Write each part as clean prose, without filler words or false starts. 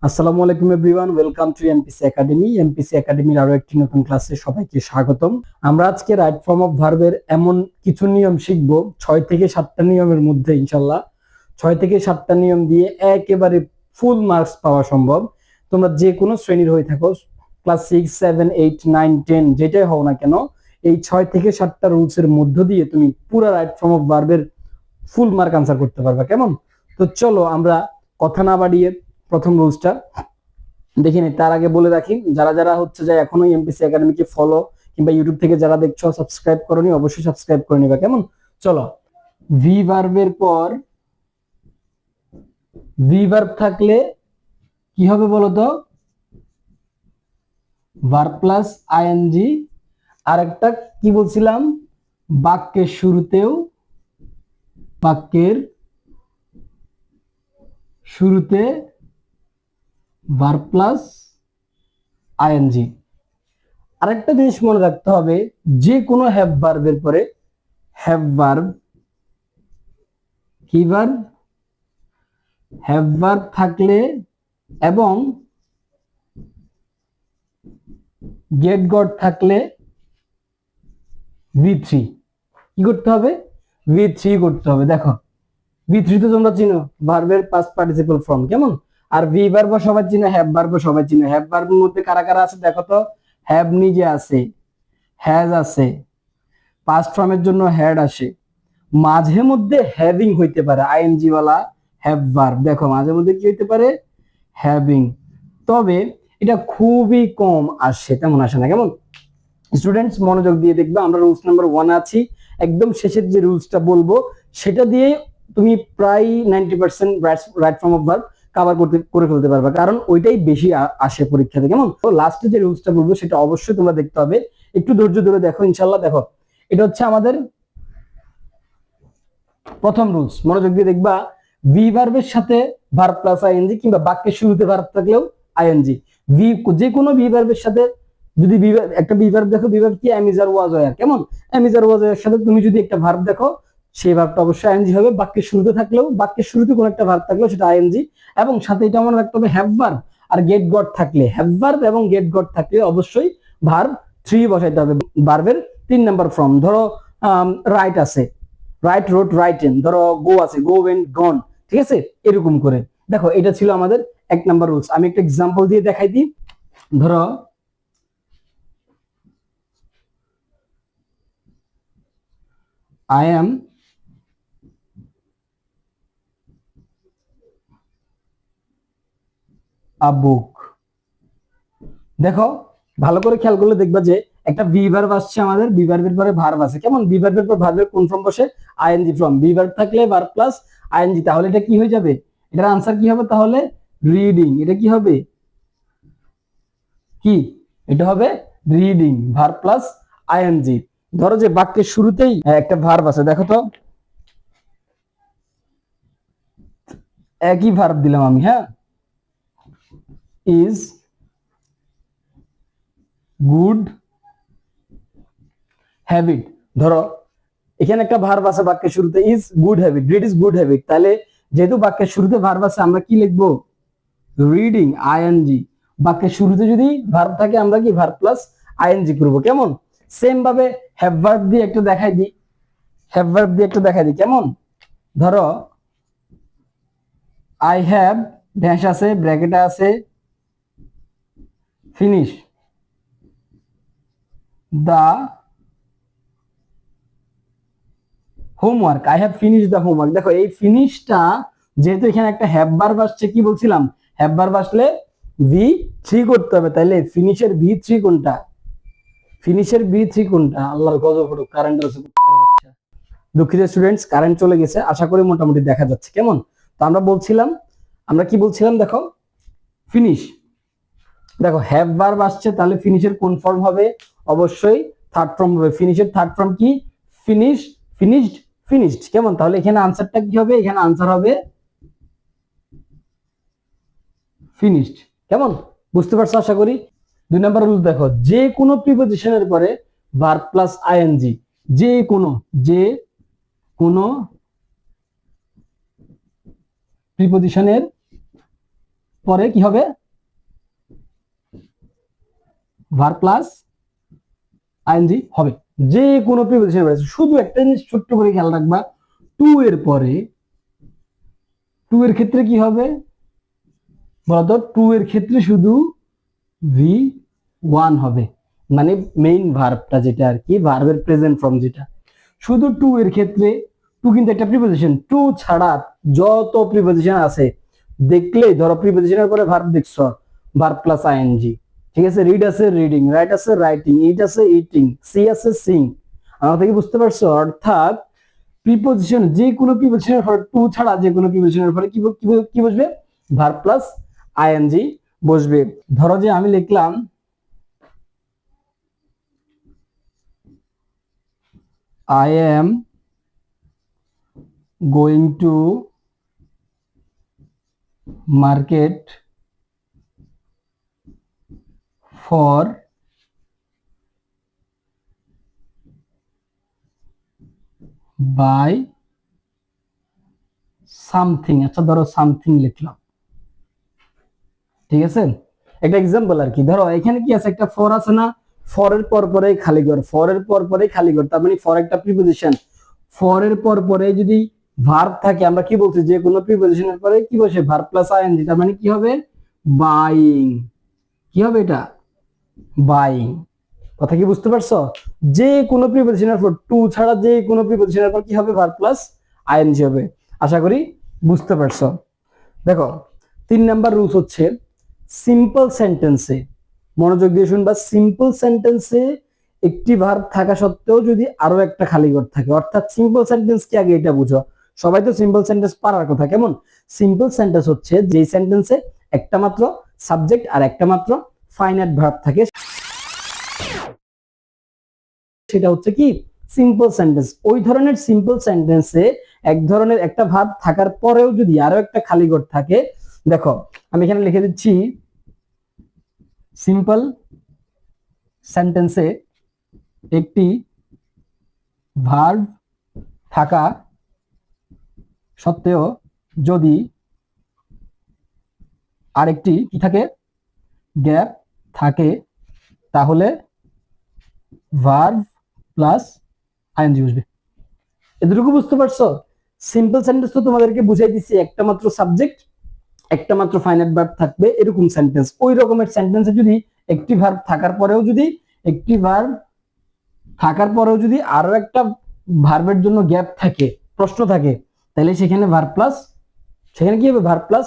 আসসালামু আলাইকুম everyone, welcome to MPC academy. MPC একাডেমির আরো একটি নতুন ক্লাসে সবাইকে স্বাগতম। আমরা আজকে রাইট ফর্ম অফ ভার্বের এমন কিছু নিয়ম শিখব, 6 থেকে 7টা নিয়মের মধ্যে ইনশাল্লাহ 6 থেকে 7টা নিয়ম দিয়ে একেবারে ফুল মার্কস পাওয়া সম্ভব। তোমরা যে কোনো শ্রেণীর হয়ে থাকো, ক্লাস 6, 7, 8, 9, 10 যেটাই হও না কেন, এই 6 থেকে 7টা রুলস এর মধ্য দিয়ে তুমি পুরো রাইট ফর্ম অফ ভার্বের ফুল মার্ক আনসার করতে পারবা। কেমন? তো চলো আমরা কথা না বাড়িয়ে প্রথম রুলসটা দেখে নিই। তার আগে বলে রাখি, যারা যারা হচ্ছে যে এখনো এমপিসি একাডেমিকে ফলো কিংবা ইউটিউব থেকে যারা দেখছো সাবস্ক্রাইব করোনি, অবশ্যই সাবস্ক্রাইব করে নিবা। কেমন? চলো, ভি ভার্বের পর ভি ভার্ব থাকলে কি হবে বলো তো? Verb plus ING. আর একটা কি বলছিলাম, বাক্যের শুরুতে ভার্ব প্লাস আইএনজি। আরেকটা জিনিস মনে রাখতে হবে, যে কোনো হ্যাভ ভার্বের পরে হ্যাভ ভার্ব কি ভার্ব হ্যাভ ভার্ব থাকলে এবং গেট গট থাকলে V3 কি করতে হবে? V3 করতে হবে। দেখো V3 তো তোমরা চিনো, ভার্বের পাস্ট পার্টিসিপল ফর্ম। কেমন? আর ভি ভার্ব সবাই চিনো, হ্যাভ ভার্ব সবাই চিনো। হ্যাভ ভার্বের মধ্যে কারা কারা আছে দেখো তো? হ্যাভ নিজে আছে, হ্যাজ আছে, পাস্ট ফর্মের জন্য হ্যাড আসে, মাঝে মধ্যে হ্যাভিং হইতে পারে, আইএনজি ওয়ালা হ্যাভ ভার্ব। দেখো মাঝে মধ্যে কি হইতে পারে? হ্যাভিং। তবে এটা খুবই কম আসে, তেমন আসে না। কেমন? স্টুডেন্টস মনোযোগ দিয়ে দেখবে, আমরা রুলস নাম্বার 1 আছি। একদম শেষের যে রুলসটা বলবো সেটা দিয়ে তুমি প্রায় 90% right form of verb cover করে ফেলতে পারবে, কারণ ওইটাই বেশি আসে পরীক্ষাতে। কেমন? তো লাস্টে যে রুলসটা বলবো সেটা অবশ্যই তোমরা দেখতে হবে, একটু ধৈর্য ধরে দেখো ইনশাল্লাহ। দেখো, এটা হচ্ছে আমাদের প্রথম রুলস, মনোযোগ দিয়ে দেখবা। ভি ভার্বের সাথে ভার্ব প্লাস আইএনজি কিংবা বাক্যের শুরুতে ভার্ব থাকলেও আইএনজি। ভি যে কোনো ভি ভার্বের সাথে যদি একটা ভি ভার্ব দেখো, ভি ভার্ব কি? Am is are was were. কেমন? Am is are was were সাথে তুমি যদি একটা ভার্ব দেখো, সেই ভার্বটা অবশ্যই আইএনজি হবে। বাক্যের শুরুতে থাকলেও, বাক্যের শুরুতে কোনো একটা ভার্ব থাকলেও সেটা আইএনজি। এবং সাথে এটা মনে রাখতে হবে, হ্যাভ ভার্ব আর গেট গট থাকলে, হ্যাভ ভার্ব এবং গেট গট থাকলে অবশ্যই ভার্ব 3 বসাইতে হবে ভার্বের 3 নাম্বার ফর্ম। ধরো রাইট আছে, রাইট রোড রাইটেন। ধরো গো আছে, গো ওয়েন্ট গন। ঠিক আছে? এরকম করে দেখো, এটা ছিল আমাদের 1 নাম্বার রুলস। আমি একটা এক্সাম্পল দিয়ে দেখাই দিই। ধরো আই এম আ বুক। দেখো ভালো করে খেয়াল করলে দেখবা যে একটা ভি ভার্ব আসছে আমাদের, ভি ভার্বের পরে ভার্ব আছে। কেমন? ভি ভার্বের পর ভার্বের কোন ফর্ম বসে? I N G form. ভি ভার্ব থাকলে ভার্ব প্লাস আইএনজি, তাহলে এটা কি হয়ে যাবে? এটার আনসার কি হবে তাহলে? রিডিং। এটা কি হবে? কি? এটা হবে রিডিং, ভার্ব প্লাস আইএনজি। ধরো যে বাক্যের শুরুতেই একটা ভার্ব আছে, দেখো তো, একই ভার্ব দিলাম আমি, হ্যাঁ, ইজ গুড হ্যাবিট। ধরো এখানে একটা ভার্ব আছে বাক্যের শুরুতে, is good habit, read is good habit. তাহলে যেহেতু বাক্যের শুরুতে ভার্ব আছে, আমরা কি লিখবো? Reading, I N G. বাক্যের শুরুতে যদি ভার্ব থাকে আমরা কি ভার্ব প্লাস আইএনজি করবো। কেমন? সেম ভাবে হ্যাভ ভার্ব দিয়ে একটু দেখাই দিই, হ্যাভ ভার্ব দিয়ে একটু দেখাই দিই। কেমন? ধরো আই হ্যাভ ড্যাশ আছে, ব্র্যাকেট আছে, finish the homework. I have finish the homework. দেখো এই ফিনিশটা, যেহেতু এখানে একটা হ্যাভ ভার্ব আসছে, কি বলছিলাম? হ্যাভ ভার্ব আসলে V3 করতে হবে। তাইলে ফিনিশের V3 কোনটা? ফিনিশের V3 কোনটা? আল্লাহর গজব হলো, কারেন্ট আছে। দুঃখিত স্টুডেন্টস, কারেন্ট চলে গেছে, আশা করি মোটামুটি দেখা যাচ্ছে। কেমন? তো আমরা বলছিলাম, আমরা কি বলছিলাম? দেখো ফিনিশ, দেখো হ্যাভ ভার্ব আসছে, তাহলে ফিনিশের কোন ফর্ম হবে? অবশ্যই থার্ড ফর্ম হবে। ফিনিশের থার্ড ফর্ম কি? Finish, finished, finished. কেমন? তাহলে এখানে আনসারটা কি হবে? এখানে আনসার হবে ফিনিশড। কেমন? বুঝতে পারছো আশা করি। 2 নাম্বার রুল দেখো, যে কোনো প্রিপোজিশনের পরে ভার্ব প্লাস আইএনজি, যে কোনো প্রিপোজিশনের পরে কি হবে, ভার্ব প্লাস আইএনজি হবে যে কোনো প্রিপোজিশন পরে। শুধু একটা জিনিস ছোট্ট করে খেয়াল রাখবা, টু এর পরে, টু এর ক্ষেত্রে কি হবে বলতো, টু এর ক্ষেত্রে শুধু ভি ওয়ান হবে, মানে মেইন ভার্বটা যেটা আর কি, ভার্বের প্রেজেন্ট ফর্ম যেটা, শুধু টু এর ক্ষেত্রে, টু কিন্তু একটা প্রিপোজিশন, টু ছাড়া যত প্রিপোজিশন আছে দেখলেই ধরো প্রিপোজিশনের পরে ভার্ব দেখছো, ভার্ব প্লাস আইএনজি, ঠিক আছে, রিড আছে রিডিং, রাইট আছে রাইটিং, ইট আছে ইটিং, সি আছে সিং। আমার থেকে বুঝতে পারছো? অর্থাৎ প্রিপোজিশন, যে কোনো প্রিপোজিশনের পরে, টু ছাড়া যে কোনো প্রিপোজিশনের পরে কি বসবে, ভার্ব প্লাস আইএনজি বসবে। ধরো যে আমি লিখলাম I am going to market for buy something। আচ্ছা ধরো সামথিং লিখলাম, ঠিক আছে, একটা এক্সাম্পল আর কি। ধরো এখানে কি আছে, একটা ফর আছে না, ফরের পর পরে খালি ঘর, ফরের পর পরে খালি ঘর, তার মানে ফর একটা প্রিপোজিশন, ফরের পর পরে যদি ভার্ব থাকে, আমরা কি বলছি, যে কোনো প্রিপোজিশনের পরে কি বসে, ভার্ব প্লাস আইএনজি, তার মানে কি হবে, বাইং। কি হবে এটা, বাইং। কথা কি বুঝতে পারছো? যে কোনো প্রিপোজিশনের পর, টু ছাড়া যে কোনো প্রিপোজিশনের পর কি হবে, ভার্ব প্লাস আইএনজি হবে। আশা করি বুঝতে পারছো। দেখো 3 নাম্বার রুলস হচ্ছে, সিম্পল সেন্টেন্সে, মনোযোগ দিয়ে শুনবা, সিম্পল সেন্টেন্সে একটি ভার্ব থাকা সত্ত্বেও যদি আরো একটা খালি ঘর থাকে, অর্থাৎ সিম্পল সেন্টেন্স কি আগে এটা বুঝো। সবাই তো সিম্পল সেন্টেন্স পারার কথা, কেমন? সিম্পল সেন্টেন্স হচ্ছে যেই সেন্টেন্সে একটা মাত্র সাবজেক্ট আর একটা মাত্র ফাইনাইট ভার্ব থাকে, সেটা হচ্ছে কি সিম্পল সেন্টেন্স। ওই ধরনের সিম্পল সেন্টেন্সে এক ধরনের একটা ভার্ব থাকার পরেও যদি আরো একটা খালি ঘর থাকে, দেখো আমি এখানে লিখে দিচ্ছি, সিম্পল সেন্টেন্সে একটি ভার্ব থাকা সত্ত্বেও যদি আরেকটি কি থাকে, গ্যাপ থাকে, তাহলে ভার্ব প্লাস আইএনজি বসবে। এতটুকু বুঝতে পারছো? সিম্পল সেন্টেন্স তো তোমাদেরকে বুঝাই দিচ্ছি, একটা মাত্র সাবজেক্ট, একটা মাত্র ফাইনাইট ভার্ব থাকবে, এরকম সেন্টেন্স। ওই রকমের সেন্টেন্সে যদি একটি ভার্ব থাকার পরেও যদি, একটি ভার্ব থাকার পরেও যদি আরো একটা ভার্বের জন্য গ্যাপ থাকে, প্রশ্ন থাকে, তাহলে সেখানে ভার্ব প্লাস, সেখানে কি হবে, ভার্ব প্লাস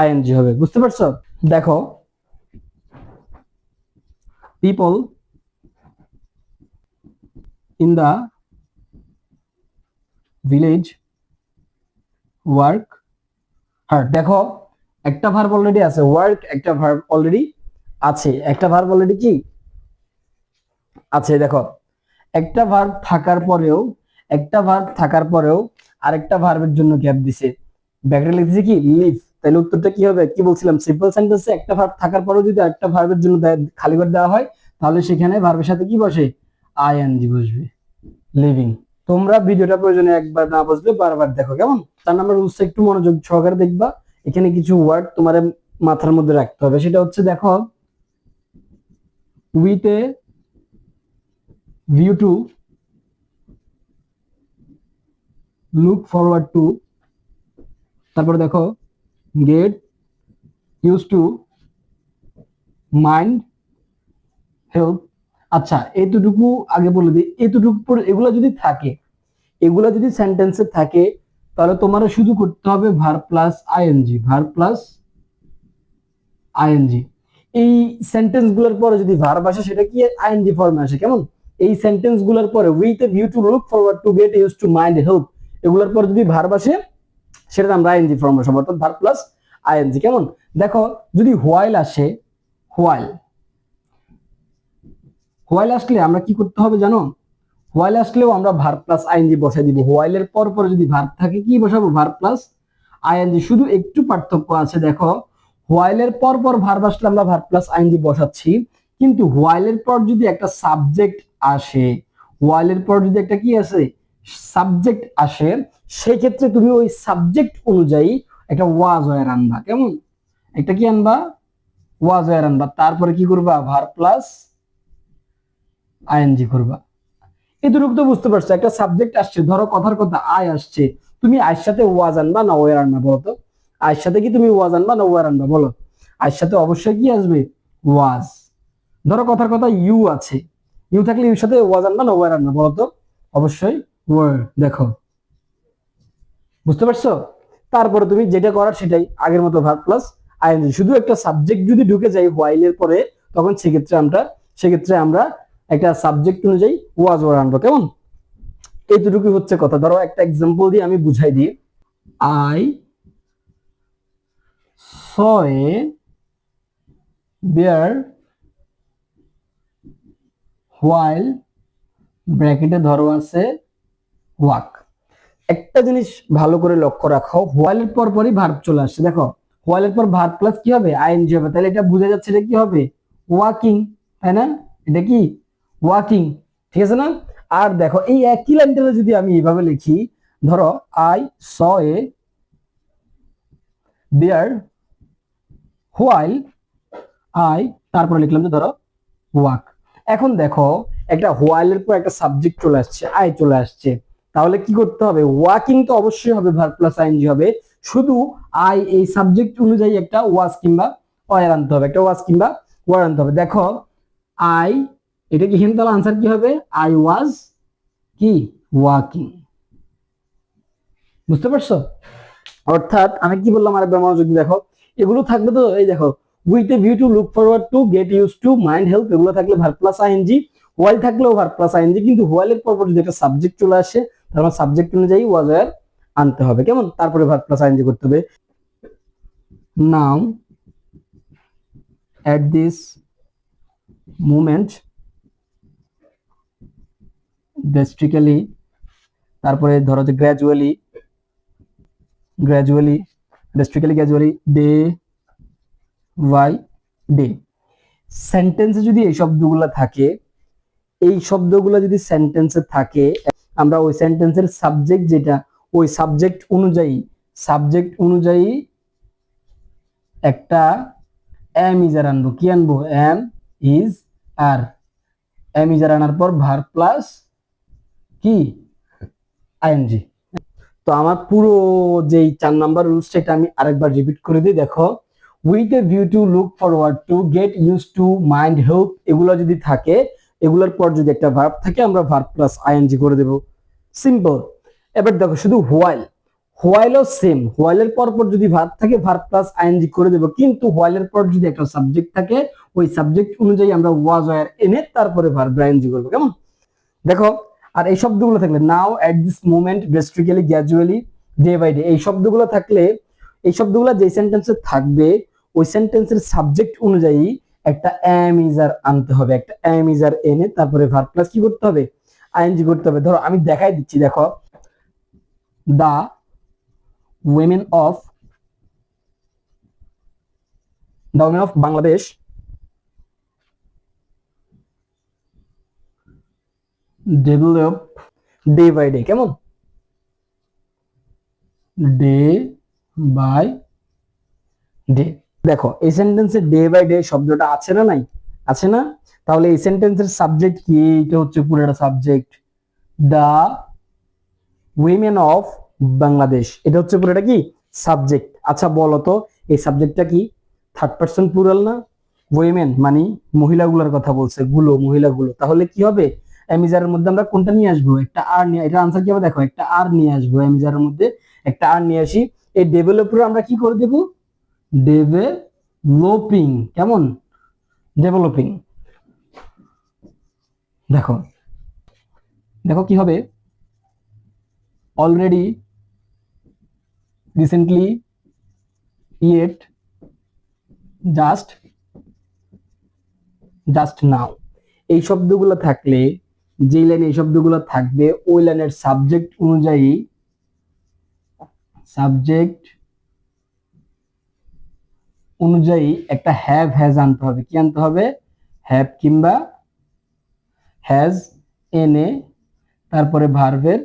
আইএনজি হবে। বুঝতে পারছো? দেখো, people in the village work hard. দেখো একটা ভার্ব অলরেডি আছে, ওয়ার্ক একটা ভার্ব অলরেডি আছে, একটা ভার্ব অলরেডি কি আছে। দেখো একটা ভার্ব থাকার পরেও, একটা ভার্ব থাকার পরেও আরেকটা ভার্বের জন্য গ্যাপ দিছে, ব্যাকরে লিখেছে কি লিভ। তাহলে উত্তরটা কি হবে, কি বলছিলাম, সিম্পল সেন্টেন্সে একটা ভার্ব থাকার পরেও যদি আরেকটা ভার্বের জন্য খালি করে দেওয়া হয়, তাহলে সেখানে ভার্বের সাথে কি বসে, আইএনজি বসবে, লিভিং। তোমরা ভিডিওটা প্রয়োজনে একবার না বুঝলে বারবার দেখো, কেমন? 4 নাম্বার রুলসটা একটু মনোযোগ সহকারে দেখবা। এখানে কিছু ওয়ার্ড তোমার মাথার মধ্যে রাখতে হবে, সেটা হচ্ছে, দেখো, with a view to look forward to, তারপরে দেখো get use to, mind, help. আচ্ছা এতটুকু আগে বলে দিই, এতটুকু পরে এগুলা যদি থাকে, এগুলা যদি সেন্টেন্সে থাকে, তাহলে তোমার শুধু করতে হবে verb plus I N G, verb plus I N G. এই সেন্টেন্স গুলোর পরে যদি ভার্ব আসে, সেটা কি আইএনজি ফর্মে আসে, কেমন? এই সেন্টেন্স গুলোর পরে with a view to look forward to, get use to, mind, help, এগুলোর পর যদি ভার্ব আসে, সেটা আমরা আইএনজি ফর্ম বসাবো, অর্থাৎ ভার্ব প্লাস আইএনজি। কেমন? দেখো যদি হোয়াইল আসে, হোয়াইল, হোয়াইল আসলে আমরা কি করতে হবে জানো? হোয়াইল আসলেও আমরা ভার্ব প্লাস আইএনজি বসাই দিব। হোয়াইলের পর পরে যদি ভার্ব থাকে, কি বসাবো, ভার্ব প্লাস আইএনজি। শুধু একটু পার্থক্য আছে, দেখো হোয়াইলের পর পর ভার্ব আসলে আমরা ভার্ব প্লাস আইএনজি বসাচ্ছি, কিন্তু হোয়াইলের পর যদি একটা সাবজেক্ট আসে, হোয়াইলের পর যদি একটা কি আসে, সাবজেক্ট আসে, সেই ক্ষেত্রে তুমি ওই সাবজেক্ট অনুযায়ী একটা ওয়াজ হয় রান্না, কেমন? একটা কি আনবা, ওয়াজ ওয়ার আনবা, তারপরে কি করবা, ভার্ব প্লাস আইএনজি করবা। এতটুকু তো বুঝতে পারছো, একটা সাবজেক্ট আসছে, ধরো কথার কথা আয় আসছে, তুমি আয়ের সাথে ওয়াজ আনবা না ওয়ার আনবা বলো তো? আয়ের সাথে কি তুমি ওয়াজ আনবা না ওয়ার আনবা বলো? আয়ের সাথে অবশ্যই কি আসবে, ওয়াজ। ধরো কথার কথা ইউ আছে, ইউ থাকলে ইউর সাথে ওয়াজ আনবা না ওয়ার আনবা বলো তো? অবশ্যই ওয়ার। দেখো বুঝতে পারছো? তারপরে তুমি যেটা করার সেটাই, আগের মতো ভার্ব প্লাস আইএনজি। শুধু একটা সাবজেক্ট যদি ঢুকে যায় হোয়াইল এর পরে, তখন সেক্ষেত্রে আমরা একটা সাবজেক্ট অনুযায়ী ওয়াজ ওয়ার আনবো। কেমন? এইটুকুই হচ্ছে কথা। ধরো একটা এক্সাম্পল দিয়ে আমি বুঝাই দিই। I saw a bear while, ব্র্যাকেটে ধরো আছে ওয়াক। একটা জিনিস ভালো করে লক্ষ্য রাখো, হোয়াইলের পর পরই ভার্ব চলে আসছে। দেখো হোয়াইলের পর ভার্ব প্লাস কি হবে, আইএনজি হবে। তাহলে এটা বোঝা যাচ্ছে এটা কি হবে, ওয়াকিং, তাই না? এটা কি ওয়াকিং, ঠিক আছে না? আর দেখো এই একই লাইনটা যদি আমি এইভাবে লিখি, ধরো I saw a deer while I, তারপরে লিখলাম যে ধরো ওয়াক। এখন দেখো একটা হোয়াইলের পর একটা সাবজেক্ট চলে আসছে, আই চলে আসছে, তাহলে কি করতে হবে, ওয়াকিং তো অবশ্যই হবে, ভার্ব প্লাস আইএনজি হবে। শুধু আই এই সাবজেক্ট অনুযায়ী একটা ওয়াজ কিংবা ওয়ার আনতে হবে, একটা ওয়াজ কিংবা ওয়ার আনতে হবে। দেখো আই, এটা কি হিন, তাহলে আনসার কি হবে, আই ওয়াজ কি ওয়াকিং। বুঝতে পারছো? অর্থাৎ আমি কি বললাম আরেকবার মনোযোগ দিয়ে দেখো, এগুলো থাকবে তো, এই দেখো with a view to, look forward to, get use to, mind help, এগুলো থাকলে ভার্ব প্লাস আইএনজি। হোয়াইল থাকলেও ভার্ব প্লাস আইএনজি, কিন্তু হোয়াইলের পর যদি একটা সাবজেক্ট চলে আসে, তাহলে সাবজেক্ট অনুযায়ী ওয়াজ ওয়্যার আনতে হবে। কেমন? তারপরে ভার্ব প্লাস আইএনজি করতে হবে। Now at this moment drastically, তারপরে ধরো যে gradually, gradually drastically, gradually, day by day. সেন্টেন্সে যদি এই শব্দগুলো থাকে, এই শব্দগুলো যদি সেন্টেন্সে থাকে, আমরা ওই সেন্টেন্সের সাবজেক্ট যেটা, ওই সাবজেক্ট অনুযায়ী একটা এম ইজ আর আনবো। কি আনবো, am is are. Am is are আনার পর ভার্ব প্লাস কি আইএনজি। তো আমার পুরো যেই 4 নাম্বার রুলসটা, এটা আমি আরেকবার রিপিট করে দিই। দেখো with a view to, look forward to, get use to, mind help, এগুলো যদি থাকে, এগুলোর পর যদি একটা ভার্ব থাকে, আমরা ভার্ব প্লাস আইএনজি করে দেব। সিম্পল। এবার দেখো শুধু হোয়াইল, হোয়াইলও সেম, হোয়াইলের পর পর যদি ভার্ব থাকে, ভার্ব প্লাস আইএনজি করে দেব। কিন্তু হোয়াইলের পর যদি একটা সাবজেক্ট থাকে, ওই সাবজেক্ট অনুযায়ী আমরা ওয়াজ ওয়্যার এনে তারপরে ভার্ব আইএনজি করবো। কেমন? দেখো আর এই শব্দগুলো থাকলে, now, at this moment, drastically, gradually, day by day, এই শব্দগুলো থাকলে, এই শব্দগুলো যে সেন্টেন্সে থাকবে, ওই সেন্টেন্সের সাবজেক্ট অনুযায়ী একটা এম ইজ আর আনতে হবে, একটা এম ইজ আর এনে তারপরে ভার্ব প্লাস কি করতে হবে, আইএনজি করতে হবে। ধরো আমি দেখাই দিচ্ছি, দেখো the women of Bangladesh develop day by day. কেমন? Day by day. দেখো এই সেন্টেন্সে ডে বাই ডে শব্দটা আছে না নাই? আছে না? তাহলে এই সেন্টেন্সের সাবজেক্ট কি? এটা হচ্ছে পুরোটা subject, the women of Bangladesh, এটা হচ্ছে পুরোটা কি সাবজেক্ট। আচ্ছা বলো তো, এই সাবজেক্টটা কি থার্ড পারসন প্লুরাল না? উইমেন মানে মহিলাগুলোর কথা বলছে, মহিলাগুলো, তাহলে কি হবে, এমিজারের মধ্যে আমরা কোনটা নিয়ে আসবো, একটা আর নিয়ে, এটা আনসার কি হবে, দেখো একটা আর নিয়ে আসবো, এমিজারের মধ্যে একটা আর নিয়ে আসি। এই ডেভেলপের আমরা কি করে দেবো, ডেভেলপিং। কেমন? ডেভেলপিং। দেখো দেখো কি হবে, already, recently, yet, just, just now. এই শব্দগুলো থাকলে, যে লাইনে এই শব্দগুলো থাকবে, ওই লাইনের সাবজেক্ট অনুযায়ী একটা হ্যাভ হ্যাজ আনতে হবে। কি আনতে হবে, হ্যাভ কিংবা হ্যাজ এনে তারপরে ভার্বের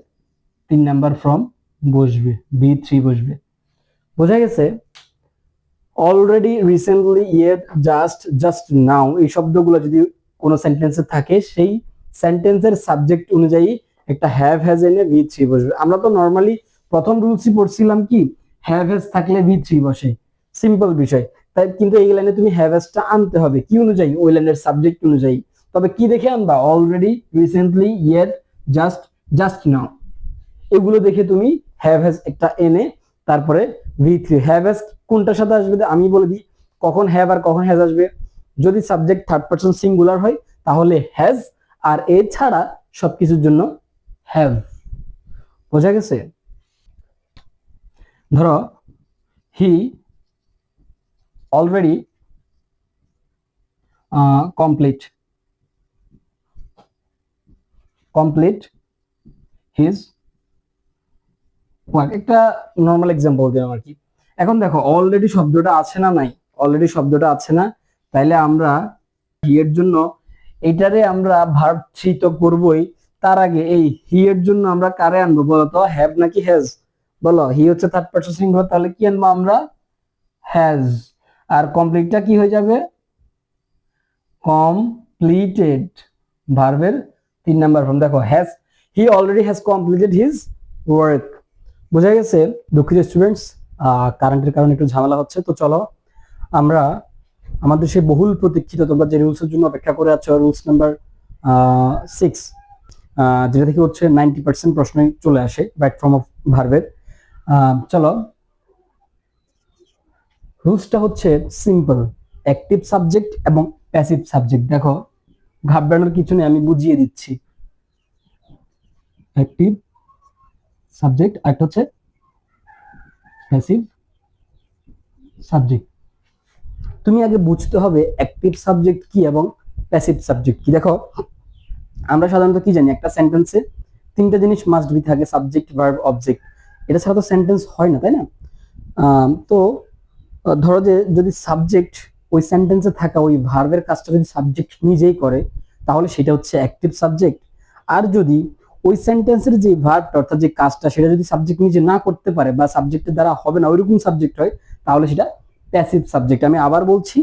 3 নাম্বার ফর্ম বসবে, বি3 বসবে। বোঝা গেছে? Already, recently, yet, just, just now, এই শব্দগুলো যদি কোনো সেন্টেন্সে থাকে, সেই সেন্টেন্সের সাবজেক্ট অনুযায়ী একটা হ্যাভ হ্যাজ এনে ভি থ্রি বসবে। আমরা তো নর্মালি প্রথম রুলসই পড়ছিলাম কি, হ্যাভ হ্যাজ থাকলে ভি থ্রি বসে, সিম্পল বিষয়। তাই কিন্তু এই লাইনে তুমি হ্যাভ হ্যাজটা আনতে হবে কি অনুযায়ী, ওই লাইনের সাবজেক্ট অনুযায়ী। তবে কি দেখে আনবা, already, recently, yet, just, just now, এগুলো দেখে তুমি হ্যাভ হ্যাজ একটা এনে তারপরে ভি থ্রি। হ্যাভ হ্যাজ কোনটার সাথে আসবে আমি বলে দিই, কখন হ্যাভ আর কখন হ্যাজ আসবে। যদি সাবজেক্ট থার্ড পারসন সিঙ্গুলার হয় তাহলে হ্যাজ, আর এ ছাড়া সবকিছুর জন্য হ্যাভ। বোঝা গেছে? ধরো he already complete complete his work, একটা নর্মাল এক্সাম্পল দিলাম আর কি। এখন দেখো অলরেডি শব্দটা আছে না নাই, অলরেডি শব্দটা আছে না, তাইলে আমরা হি এর জন্য এটারে আমরা ভার্ব থ্রি তো করবই, তার আগে এই হি এর জন্য আমরা কারে আনবো বলো তো, হ্যাভ নাকি হ্যাজ? বলো, হি হচ্ছে থার্ড পারসন সিঙ্গুলার, তাহলে কি আনবো আমরা, হ্যাজ। আর কমপ্লিটটা কি হয়ে যাবে, কমপ্লিটেড, ভার্বের 3 নাম্বার ফর্ম। দেখো has, he already has completed his work. বোঝা গেছে? দুঃখিত স্টুডেন্টস, কারেন্টের কারণে একটু ঝামেলা হচ্ছে, তো চলো আমরা আমাদের সেই বহুল প্রতীক্ষিত, তোমরা যে রুলসের জন্য অপেক্ষা করে আছো, রুলস নাম্বার 6, যেটা থেকে হচ্ছে 90% প্রশ্নই চলে আসে রাইট ফর্ম অফ ভার্বের। চলো, রুলসটা হচ্ছে সিম্পল, অ্যাক্টিভ সাবজেক্ট এবং প্যাসিভ সাবজেক্ট। দেখো ঘাবড়ানোর কিছু নেই, আমি বুঝিয়ে দিচ্ছি। অ্যাক্টিভ সাবজেক্ট আর একটা হচ্ছে প্যাসিভ সাবজেক্ট। তুমি আগে বুঝতে হবে অ্যাক্টিভ সাবজেক্ট কি এবং প্যাসিভ সাবজেক্ট কি। দেখো আমরা সাধারণত কি জানি, একটা সেন্টেন্সে 3টা জিনিস মাস্ট বি থাকে, সাবজেক্ট, ভার্ব, অবজেক্ট। এটা ছাড়া তো সেন্টেন্স হয় না, তাই না? তো ধরো যে যদি সাবজেক্ট ওই সেন্টেন্সে থাকা ওই ভার্বের কাজটা যদি সাবজেক্ট নিজেই করে, তাহলে সেটা হচ্ছে অ্যাক্টিভ সাবজেক্ট। আর যদি ওই সেন্টেন্সের যে ভার্বটা অর্থাৎ যে কাজটা সেটা যদি সাবজেক্ট নিজে না করতে পারে বা সাবজেক্টের দ্বারা হবে না ওইরকম সাবজেক্ট হয়, তাহলে সেটা প্যাসিভ সাবজেক্ট। আমি আবার বলছি,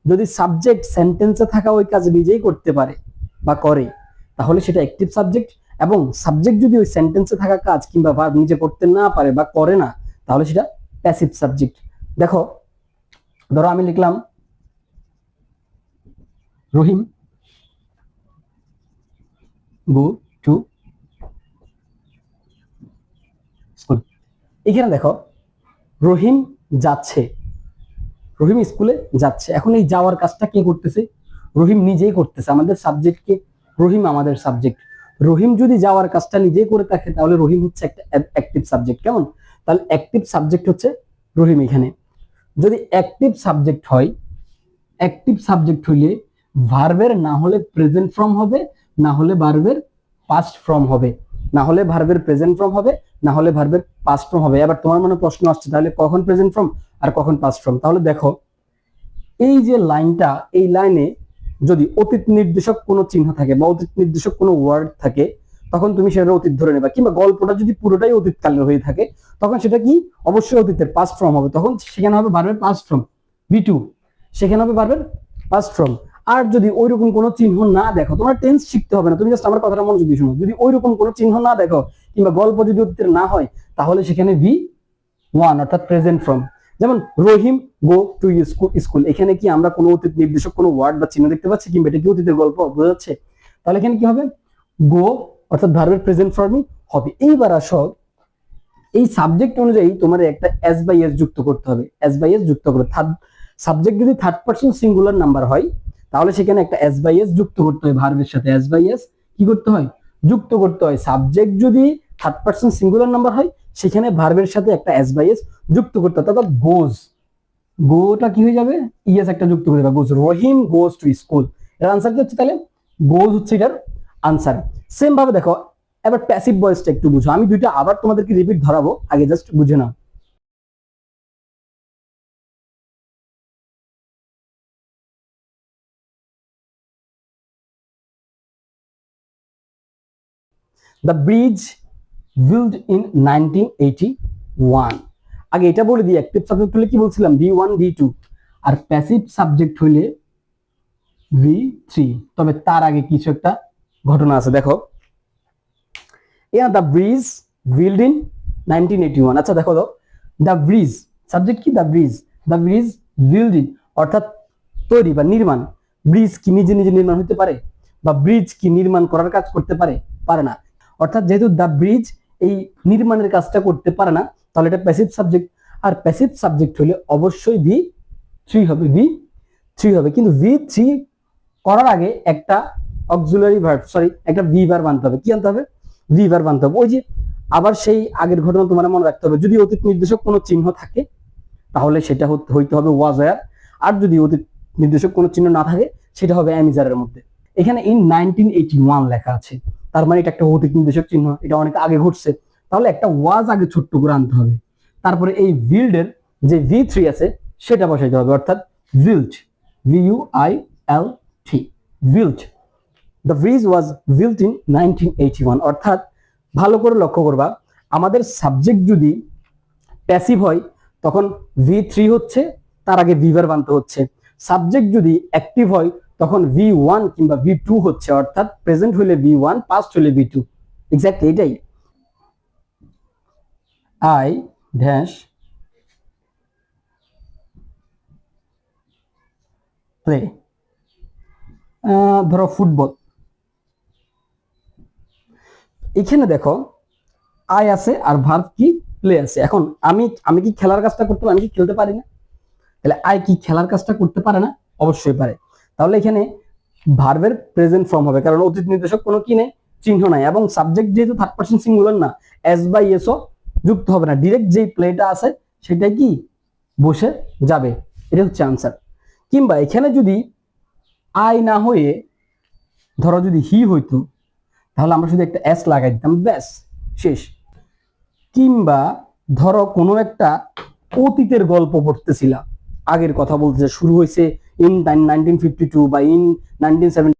যদি সাবজেক্ট সেন্টেন্সে থাকা ওই কাজ নিজেই করতে পারে বা করে, তাহলে সেটা অ্যাক্টিভ সাবজেক্ট। এবং সাবজেক্ট যদি ওই সেন্টেন্সে থাকা কাজ কিংবা ভার্ব নিজে করতে না পারে বা করে না, তাহলে সেটা প্যাসিভ সাবজেক্ট। দেখো ধরো আমি লিখলাম রহিম গো টু স্কুল। এখানে দেখো রহিম যাচ্ছে, রহিম স্কুলে যাচ্ছে। এখন এই যাওয়ার কাজটা কে করতেছে, রহিম নিজেই করতেছে। আমাদের সাবজেক্ট কে, রহিম আমাদের সাবজেক্ট। রহিম যদি যাওয়ার কাজটা নিজেই করে থাকে তাহলে রহিম হচ্ছে একটা অ্যাক্টিভ সাবজেক্ট। কেমন? তাহলে অ্যাক্টিভ সাবজেক্ট হচ্ছে রহিম। এখানে যদি অ্যাক্টিভ সাবজেক্ট হয়, অ্যাক্টিভ সাবজেক্ট হইলে ভার্বের না হলে প্রেজেন্ট ফর্ম হবে, না হলে ভার্বের পাস্ট ফর্ম হবে, না হলে ভার্বের প্রেজেন্ট ফর্ম হবে, না হলে ভার্বের পাস্ট ফর্ম হবে। এবার তোমার মনে প্রশ্ন আসছে, তাহলে কখন প্রেজেন্ট ফর্ম আর কখন পাস্ট ফর্ম? তাহলে দেখো এই যে লাইনটা, এই লাইনে যদি অতীত নির্দেশক কোনো চিহ্ন থাকে বা অতীত নির্দেশক কোনো ওয়ার্ড থাকে, তখন তুমি সেটা অতীত ধরে নেবা। কিংবা গল্পটা যদি পুরোটাই অতীতকালীন হয়ে থাকে, তখন সেটা কি, অবশ্যই অতীতের পাস্ট ফর্ম হবে। তখন সেখানে হবে ভার্বের পাস্ট ফর্ম বি টু, সেখানে হবে ভার্বের পাস্ট ফর্ম। আর যদি ওইরকম কোনো চিহ্ন না দেখো, তোমার টেন্স শিখতে হবে না, তুমি জাস্ট আমার কথাটা মনোযোগ দিয়ে শুনো। যদি ওইরকম কোনো চিহ্ন না দেখো কিংবা গল্প যদি অতীতের না হয়, তাহলে সেখানে ভি ওয়ান অর্থাৎ প্রেজেন্ট ফর্ম। যেমন রহিম গো টু স্কুল, এখানে কি আমরা কোনো অতীত নির্দেশক কোনো ওয়ার্ড বা চিহ্ন দেখতে পাচ্ছি কিংবা এটা কি অতীতের গল্প? বোঝা যাচ্ছে? তাহলে এখানে কি হবে, গো অর্থাৎ ভার্বের প্রেজেন্ট ফর্মই হবে। এইবার আসো, এই সাবজেক্ট অনুযায়ী তোমার একটা এস বাই এস যুক্ত করতে হবে। এস বাই এস যুক্ত করে, সাবজেক্ট যদি থার্ড পারসন সিঙ্গুলার নাম্বার হয়, তাহলে সেখানে একটা এস বাই এস যুক্ত করতে হয়। ভার্বের সাথে এস বাই এস কি করতে হয়, যুক্ত করতে হয়। সাবজেক্ট যদি থার্ড পারসন সিঙ্গুলার নাম্বার হয়, সেখানে ভার্বের সাথে একটা এস বাই এস যুক্ত করতে হয়। অর্থাৎ গোজ, গোটা কি হয়ে যাবে, ইএস একটা যুক্ত করে দেবে, গোজ। রহিম গোজ টু স্কুল, এর আনসার কি হচ্ছে তাহলে, গোজ হচ্ছে এটার আনসার। সেম ভাবে দেখো এবার প্যাসিভ ভয়েসটা একটু বুঝো। আমি দুইটা আবার তোমাদেরকে রিপিট ধরাবো, আগে জাস্ট বুঝে নাও। The bridge built in 1981. আগে এটা বলে দিই, অ্যাক্টিভ সাবজেক্ট হলে কি বলছিলাম, V1 V2, আর প্যাসিভ সাবজেক্ট হইলে V3। তবে তার আগে কিছু একটা ঘটনা আছে, দেখো। The bridge build in 1981। আচ্ছা দেখো তো, দ্য ব্রিজ সাবজেক্ট কি, দ্য ব্রিজ বিল্ড ইন অর্থাৎ তৈরি বা নির্মাণ। ব্রিজ কি নিজে নিজে নির্মাণ হতে পারে, বা ব্রিজ কি নির্মাণ করার কাজ করতে পারে, পারে না। অর্থাৎ যেহেতু দ্য ব্রিজ এই নির্মাণের কাজটা করতে পারে না, তাহলে এটা প্যাসিভ সাবজেক্ট। আর প্যাসিভ সাবজেক্ট হলে অবশ্যই V3 হবে, V3 হবে। কিন্তু V3 করার আগে একটা অক্সিলারি ভার্ব, একটা ভি ভার্ব আনতে হবে। কি আনতে হবে, ভি ভার্ব আনতে হবে। ওই যে আবার সেই আগের ঘটনা তোমার মনে রাখতে হবে, যদি অতীত নির্দেশক কোনো চিহ্ন থাকে তাহলে সেটা হইতে হবে ওয়াজ ওয়্যার, আর যদি অতীত নির্দেশক কোনো চিহ্ন না থাকে সেটা হবে অ্যাম ইজ আর এর মধ্যে। এখানে ইন 1981 লেখা আছে, তার মানে এটা একটা অতীত নির্দেশক চিহ্ন, এটা অনেক আগে ঘটছে, তাহলে একটা ওয়াজ আগে ছোট্ট করে আনতে হবে। তারপরে এই বিল্ডের যে V3 আছে সেটা বসাইতে হবে, অর্থাৎ built, VUILT, built. The bridge was built in 1981। অর্থাৎ ভালো করে লক্ষ্য করবা, আমাদের সাবজেক্ট যদি প্যাসিভ হয় তখন V3 হচ্ছে, তার আগে ভি ভার্ব আনতে হচ্ছে। সাবজেক্ট যদি অ্যাক্টিভ হয় তখন V1 কিংবা V2 হচ্ছে, অর্থাৎ প্রেজেন্ট হলে V1, পাস্ট হলে V2। এক্স্যাক্টলি এটাই। আই ড্যাশ প্লে, ধরো ফুটবল। এখানে দেখো আই আছে আর ভার্ব কি, প্লে আছে। এখন আমি কি খেলার কাজটা করতে পারি, আমি কি খেলতে পারি না? তাহলে আই কি খেলার কাজটা করতে পারে না? অবশ্যই পারে। তাহলে এখানে ভার্বের প্রেজেন্ট ফর্ম হবে, কারণ অতীত নির্দেশক কোনো কি নেই, চিহ্ন নাই, এবং সাবজেক্ট যেহেতু থার্ড পারসন সিঙ্গুলার না, এস বা ইএসও যুক্ত হবে না, ডিরেক্ট যেই প্লেটা আছে সেটাই কি বসে যাবে। এটা হচ্ছে আনসার। কিংবা এখানে যদি আই না হয়ে ধরো যদি হি হইতো, তাহলে আমরা শুধু একটা এস লাগাই দিতাম, ব্যাস শেষ। কিংবা ধরো কোনো একটা অতীতের গল্প পড়তেছিলাম, আগের কথা বলতে শুরু হয়েছে ইন 1952 বা ইন 1970,